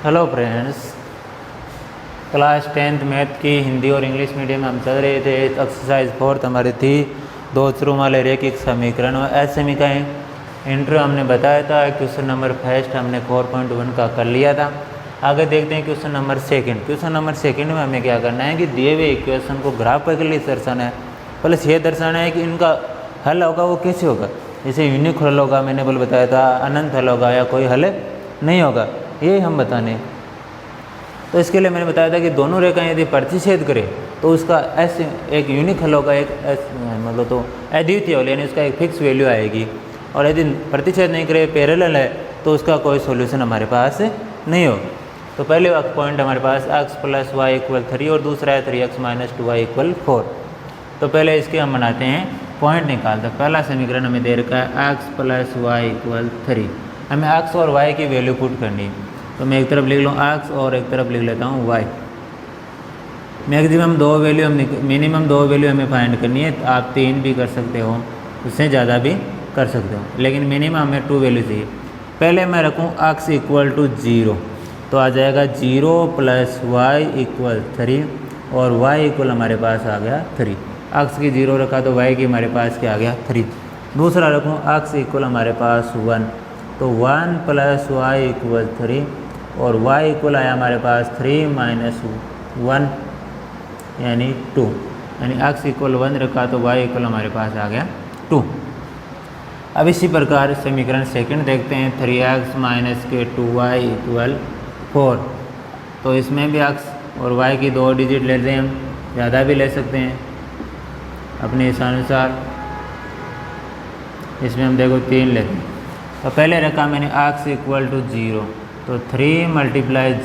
Hello friends, class 10th math की हिंदी और English medium में हम चल रहे थे। एक्सरसाइज 4 हमारी थी दो अक्षरों वाले रैखिक समीकरण और ऐसे समीकरण इंट्रो हमने बताया था। क्वेश्चन नंबर फर्स्ट हमने 4.1 का कर लिया था। आगे देखते हैं question number second. Question number second में हमें क्या करना है कि दिए हुए इक्वेशन को ग्राफिकली दर्शाना है, प्लस ये दर्शाना है कि इनका हल होगा वो कैसे होगा। जैसे यूनिक हल होगा, मैंने बोल बताया था, अनंत हल होगा या कोई हल नहीं होगा, ये हम बताने। तो इसके लिए मैंने बताया था कि दोनों रेखाएं यदि प्रतिच्छेद करें तो उसका ऐसे एक यूनिक हल होगा, एक मतलब तो अद्वितीय हल, यानी उसका एक फिक्स वैल्यू आएगी। और यदि प्रतिच्छेद नहीं करे, पैरेलल है, तो उसका कोई सॉल्यूशन हमारे पास नहीं होगा। तो पहले पॉइंट हमारे पास x + y = 3 और दूसरा है 3x - 2y = 4। तो पहले इसके हम बनाते हैं, पॉइंट निकालते हैं। पहला समीकरण हमें दे रखा है x + y = 3। हमें x और y की वैल्यू पुट करनी है। तो मैं एक तरफ लिख लूँ x और एक तरफ लिख लेता हूँ y। Maximum 2 value minimum 2 value हमें फाइंड करनी है। आप 3 भी कर सकते हो, उससे ज़्यादा भी कर सकते हो, लेकिन मिनिमम हमें 2 वैल्यू चाहिए। पहले मैं रखूँ x = 0, तो आ जाएगा 0 + y = 3 और y हमारे पास आ गया 3। x की 0 रखा तो y की हमारे पास क्या आ गया 3। दूसरा रखूँ x हमारे पास 1, तो 1 + y = 3 और y आया हमारे पास 3 - 1 यानी 2, यानी x = 1 रखा तो y हमारे पास आ गया 2। अब इसी प्रकार समीकरण सेकंड देखते हैं, 3x - 2y = 4। तो इसमें भी x और y की 2 डिजिट लेते हैं, हम ज़्यादा भी ले सकते हैं अपने इच्छानुसार। इसमें हम देखो 3 लेते हैं। तो पहले रखा मैंने x = 0, तो 3 ×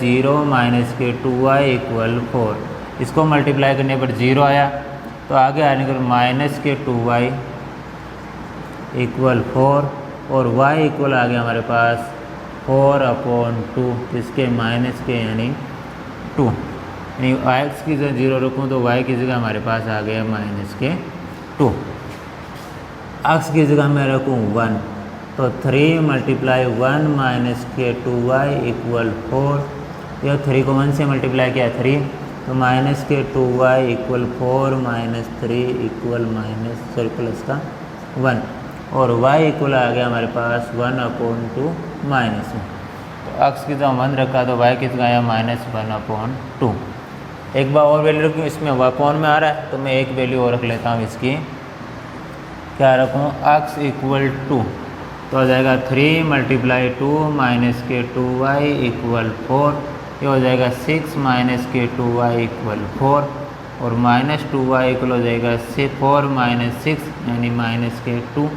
0 - 2y = 4। इसको मल्टीप्लाई करने पर 0 आया, तो आगे आने पर -2y = 4 और y आ गया हमारे पास 4/2, इसके माइनस के यानी 2, यानी x की जगह 0 रखूँ तो y की जगह हमारे पास आ गया -2। x की जगह मैं रखूँ 1, तो 3 × 1 - 2y = 4। यह 3 को 1 से मल्टीप्लाई किया 3, तो -2y = 4 - 3 = -1 और y आ गया हमारे पास 1/2 -1। तो x की जगह 1 रखा तो y की जगह आया -1/2। एक बार और वैल्यू रखूँ, इसमें अपॉन में आ रहा है तो मैं एक वैल्यू और रख लेता हूँ। इसकी क्या रखूँ, x = 2, तो आ जाएगा 3 × 2 - 2y = 4। ये हो जाएगा 6 - 2y = 4 और -2y हो जाएगा 4 - 6 यानी -2,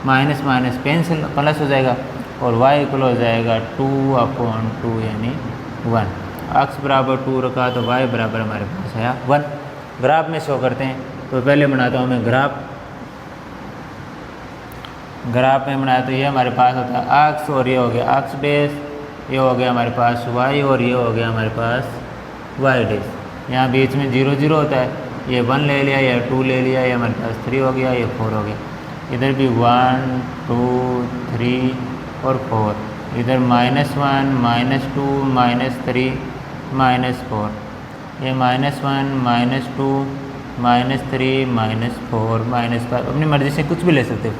माइनस माइनस पेंसिल प्लस हो जाएगा और y हो जाएगा 2/2 यानी 1। x = 2 रखा तो y बराबर हमारे पास आया 1। ग्राफ में शो करते हैं, तो पहले बनाता हूँ मैं ग्राफ में बनाया तो ये हमारे पास होता है x और ये हो गया x डैश, ये हो गया हमारे पास y और ये हो गया हमारे पास y डैश। यहाँ बीच में 0 0 होता है, ये 1 ले लिया, या 2 ले लिया, ये हमारे पास 3 हो गया, ये 4 हो गया। इधर भी 1 2 3 और 4, इधर -1 -2 -3 -4, ये -1 -2 -3 -4 -5, अपनी मर्ज़ी से कुछ भी ले सकते हो।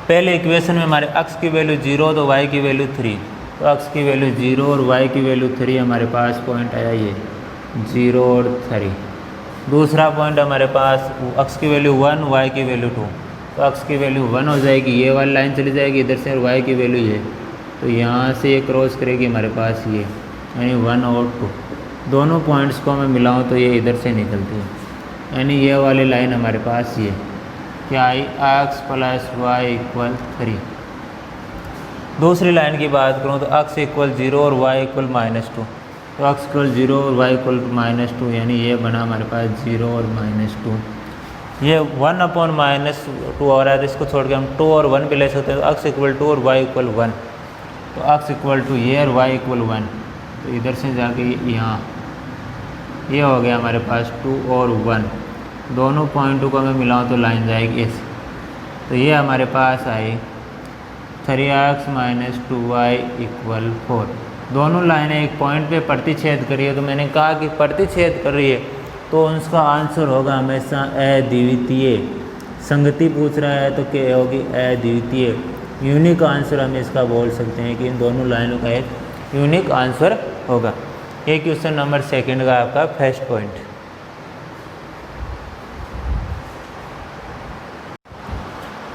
पहले इक्वेशन में हमारे x की वैल्यू 0 तो y की वैल्यू 3, तो x की वैल्यू 0 और y की वैल्यू 3 हमारे पास पॉइंट आया ये 0 और 3। दूसरा पॉइंट हमारे पास x की वैल्यू 1 y की वैल्यू 2, तो x की वैल्यू 1 हो जाएगी, ये वाली लाइन चली जाएगी इधर से, और y की वैल्यू ये, तो यहाँ से ये क्रॉस करेगी हमारे पास ये, यानी 1 और 2। दोनों पॉइंट्स को मैं मिलाऊँ तो ये इधर से निकलती है, यानी ये वाली लाइन हमारे पास ये क्या आई, x + y = 3। दूसरी लाइन की बात करूँ तो x = 0 और y = -2, तो x = 0 और y = -2, यानी ये बना हमारे पास 0 और -2। ये 1/-2 हो रहा है, तो इसको छोड़ के हम 2 और 1 भी ले सकते हैं। तो x = 2 और y = 1, तो x = ये और y = 1, तो इधर से जाके यहाँ ये हो गया हमारे पास 2 और 1। दोनों पॉइंटों को मैं मिलाऊँ तो लाइन जाएगी ऐसे, तो ये हमारे पास आई 3x - 2y = 4। दोनों लाइनें एक पॉइंट पे प्रतिच्छेद कर रही है, तो मैंने कहा कि प्रतिच्छेद कर रही है तो उसका आंसर होगा हमेशा अद्वितीय। संगति पूछ रहा है तो क्या होगी? अद्वितीय। यूनिक आंसर हम इसका बोल सकते हैं कि इन दोनों लाइनों का एक यूनिक आंसर होगा। ये क्वेश्चन नंबर 2 का आपका फर्स्ट पॉइंट।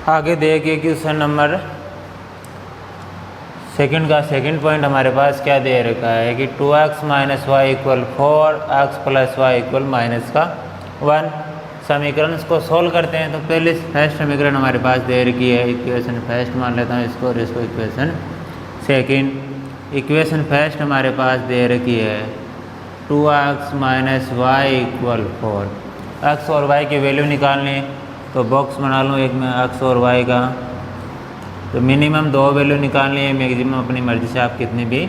आगे देखिए क्वेश्चन नंबर 2 का सेकंड पॉइंट हमारे पास क्या दे रखा है कि 2x - y = 4x + y = -1। समीकरण इसको सोल्व करते हैं तो पहले फर्स्ट समीकरण हमारे पास दे रखी है, इक्वेशन फर्स्ट मान लेता हूँ इसको और इसको इक्वेशन सेकंड। इक्वेशन फर्स्ट हमारे पास दे रखी है 2x - y = 4। x और y की वैल्यू निकालनी है तो बॉक्स बना लूँ एक में x और y का, तो मिनिमम 2 वैल्यू निकालनी है, मैक्सिमम अपनी मर्जी से आप कितनी भी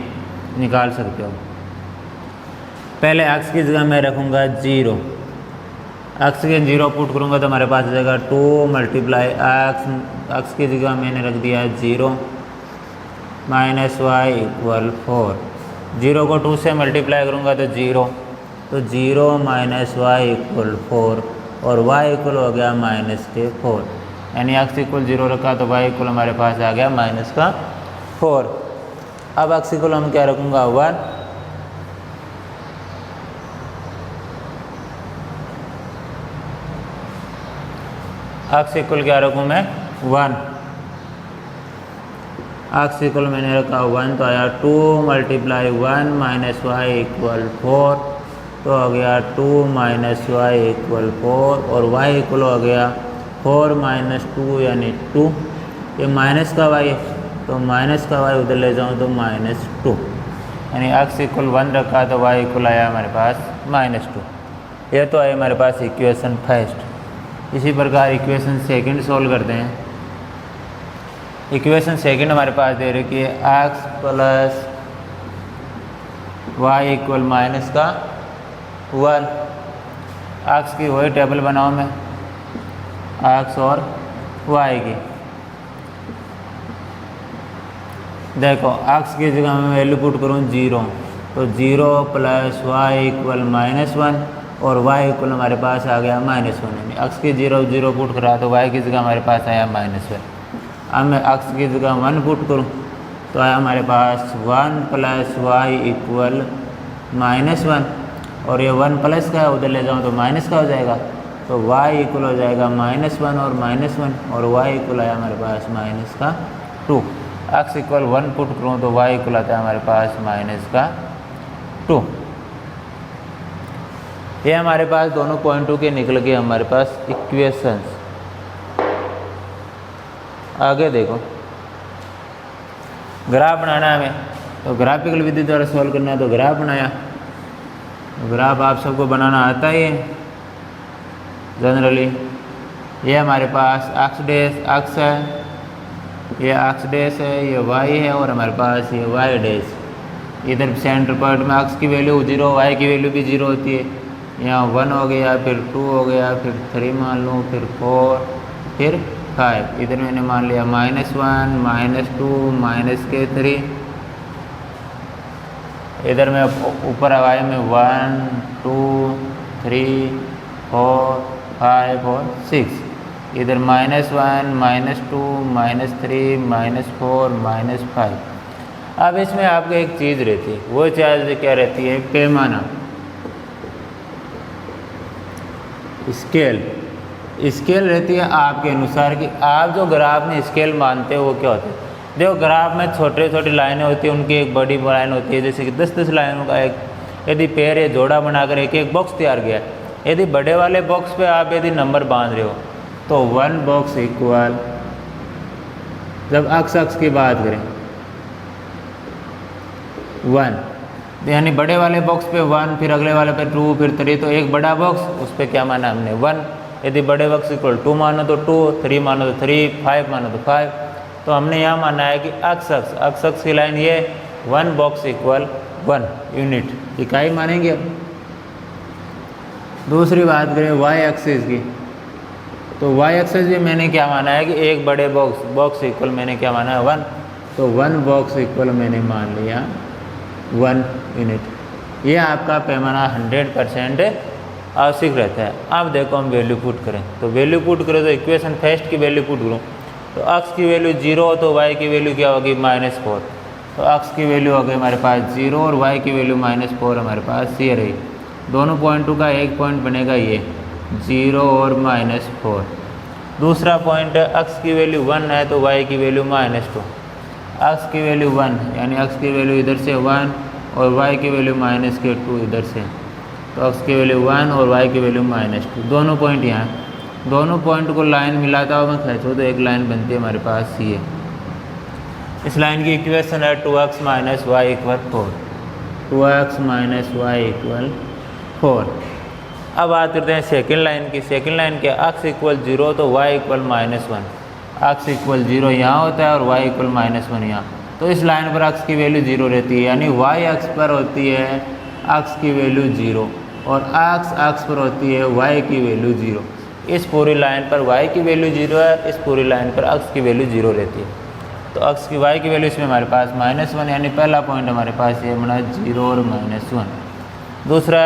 निकाल सकते हो। पहले x की जगह मैं रखूँगा 0, x के 0 पुट करूँगा तो हमारे पास आ जाएगा 2 × x की जगह मैंने रख दिया 0 - y = 4। 0 को 2 से मल्टीप्लाई करूँगा तो 0, तो 0 - y = 4 और y इक्वल हो गया -4, यानी x = 0 रखा तो y इक्वल हमारे पास आ गया -4। अब x इक्वल हम क्या रखूँगा 1, x इक्वल क्या रखूँ मैं 1, x इक्वल मैंने रखा 1 तो आया 2 × 1 - y = 4, तो हो गया 2 - y = 4 और y इक्वल हो गया 4 - 2 यानी 2। ये माइनस का y है तो माइनस का y उधर ले जाऊँ तो -2, यानी x इक्वल 1 रखा तो y इक्वल आया हमारे पास -2। यह तो आया हमारे पास इक्वेशन फर्स्ट। इसी प्रकार इक्वेशन सेकंड सोल्व करते हैं। इक्वेशन सेकंड हमारे पास दे रखी है x + y = -1। x की वही टेबल बनाऊँ मैं, x और y की। देखो x की जगह मैं वैल्यू पुट करूँ 0, तो 0 + y = -1 और y इक्वल हमारे पास आ गया -1, यानी x की 0 पुट करा तो y की जगह हमारे पास आया -1। अब मैं x की जगह 1 पुट करूँ तो आया हमारे पास 1 + y = -1 और ये 1 प्लस का है उधर ले जाऊँ तो माइनस का हो जाएगा, तो y इक्वल हो जाएगा -1 और -1 और y इक्वल आया हमारे पास -2। x इक्वल 1 पुट करूँ तो y इक्वल आता है हमारे पास -2। ये हमारे पास दोनों पॉइंटों के निकल के हमारे पास इक्वेशंस। आगे देखो, ग्राफ बनाना है हमें, तो ग्राफिकल विधि द्वारा सॉल्व करना है, तो ग्राफ बनाया। ग्राफ आप सबको बनाना आता ही है जनरली। ये हमारे पास x है, ये x' है, ये y है और हमारे पास ये y'। इधर सेंटर पॉइंट में x की वैल्यू 0, y की वैल्यू भी 0 होती है। यहाँ 1 हो गया, फिर 2 हो गया, फिर 3 मान लूँ, फिर 4, फिर 5। इधर मैंने मान लिया -1 -2 -3। इधर में ऊपर आवाज़ में 1 2 3 4 5 और 6। इधर -1 -2 -3 -4 -5। अब इसमें आपको एक चीज़ रहती है, वो चीज़ क्या रहती है? पैमाना, स्केल रहती है आपके अनुसार कि आप जो ग्राफ में स्केल मानते हो वो क्या होता है। देखो ग्राफ में छोटे छोटी लाइनें होती हैं, उनकी एक बड़ी लाइन होती है, जैसे कि 10-10 लाइनों का एक यदि पेड़ या जोड़ा बनाकर एक बॉक्स तैयार किया है। यदि बड़े वाले बॉक्स पे आप यदि नंबर बांध रहे हो तो 1 बॉक्स इक्वल, जब अक्स की बात करें 1, यानी बड़े वाले बॉक्स पे 1, फिर अगले वाले पे 2, फिर 3, तो एक बड़ा बॉक्स उस पर क्या माना हमने 1। यदि बड़े बॉक्स इक्वल 2 मानो तो 2, 3 मानो तो 3, 5 मानो तो 5। तो हमने यहाँ माना है कि अक्स की लाइन ये 1 बॉक्स इक्वल 1 यूनिट, इकाई मानेंगे। अब दूसरी बात करें वाई एक्सिस की, तो वाई एक्सिस भी मैंने क्या माना है कि एक बड़े बॉक्स इक्वल मैंने क्या माना है 1, तो 1 बॉक्स इक्वल मैंने मान लिया 1 यूनिट। ये आपका पैमाना 100% आवश्यक रहता है। अब देखो हम वैल्यू पुट करें, तो वैल्यू पुट करें तो इक्वेशन फर्स्ट की वैल्यू पुट करूँ तो x की वैल्यू 0 हो तो y की वैल्यू क्या होगी -4। तो x की वैल्यू हो गई हमारे पास 0 और y की वैल्यू -4 हमारे पास ये रही। दोनों पॉइंटों का एक पॉइंट बनेगा ये 0 और -4। दूसरा पॉइंट है x की वैल्यू 1 है तो y की वैल्यू -2। x की वैल्यू 1 यानी x की वैल्यू इधर से 1 और y की वैल्यू -2 इधर से, तो x की वैल्यू 1 और y की वैल्यू -2। दोनों पॉइंट यहाँ, दोनों पॉइंट को लाइन मिलाता हुआ मैं खींचूँ तो एक लाइन बनती है हमारे पास ये। इस लाइन की इक्वेशन है 2x - y = 4। 2x - y = 4। अब बात करते हैं सेकंड लाइन की। सेकंड लाइन के x = 0 तो y = -1। x = 0 यहाँ होता है और y = -1 यहाँ। तो इस लाइन पर x की वैल्यू 0 रहती है, यानी y अक्ष पर होती है x की वैल्यू 0 और x अक्ष पर होती है y की वैल्यू 0। इस पूरी लाइन पर y की वैल्यू 0 है, इस पूरी लाइन पर x की वैल्यू 0 रहती है। तो x की y की वैल्यू इसमें हमारे पास -1, यानी पहला पॉइंट हमारे पास ये बना 0 और -1। दूसरा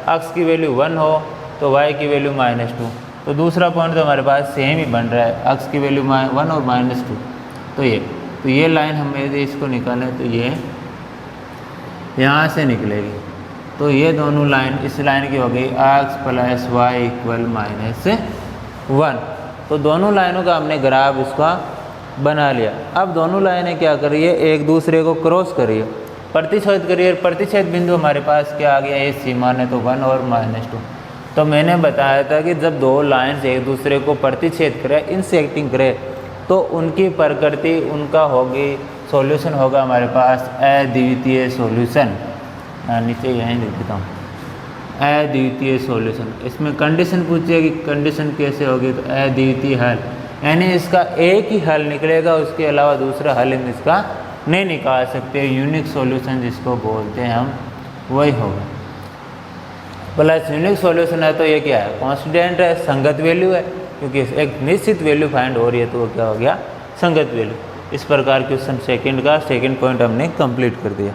x की वैल्यू 1 हो तो y की वैल्यू -2। तो दूसरा पॉइंट तो हमारे पास सेम ही बन रहा है, x की वैल्यू 1 और -2। तो ये लाइन हमें यदि इसको निकालें तो ये यहाँ से निकलेगी। तो ये दोनों लाइन इस लाइन की हो गई x + y = -1। तो दोनों लाइनों का हमने ग्राफ इसका बना लिया। अब दोनों लाइनें क्या कर रही है, एक दूसरे को क्रॉस कर रही है, प्रतिच्छेद करिए। प्रतिच्छेद बिंदु हमारे पास क्या आ गया, ये सीमा है तो 1 और -2। तो मैंने बताया था कि जब दो लाइन्स एक दूसरे को प्रतिच्छेद करें, इंटरसेक्टिंग करें, तो उनकी प्रकृति उनका होगी, सॉल्यूशन होगा हमारे पास अद्वितीय सॉल्यूशन। नीचे यहीं लिख देता हूँ, अद्वितीय सॉल्यूशन। इसमें कंडीशन पूछिए कि कंडीशन कैसे होगी, तो अद्वितीय हल, यानी इसका एक ही हल निकलेगा, उसके अलावा दूसरा हल हम इसका नहीं निकाल सकते। यूनिक सॉल्यूशन जिसको बोलते हैं हम, वही होगा। प्लस यूनिक सॉल्यूशन है तो ये क्या है, कांस्टेंट है, संगत वैल्यू है, क्योंकि एक निश्चित वैल्यू फाइंड हो रही है तो वो क्या हो गया, संगत वैल्यू। इस प्रकार क्वेश्चन सेकंड का सेकंड पॉइंट हमने कंप्लीट कर दिया।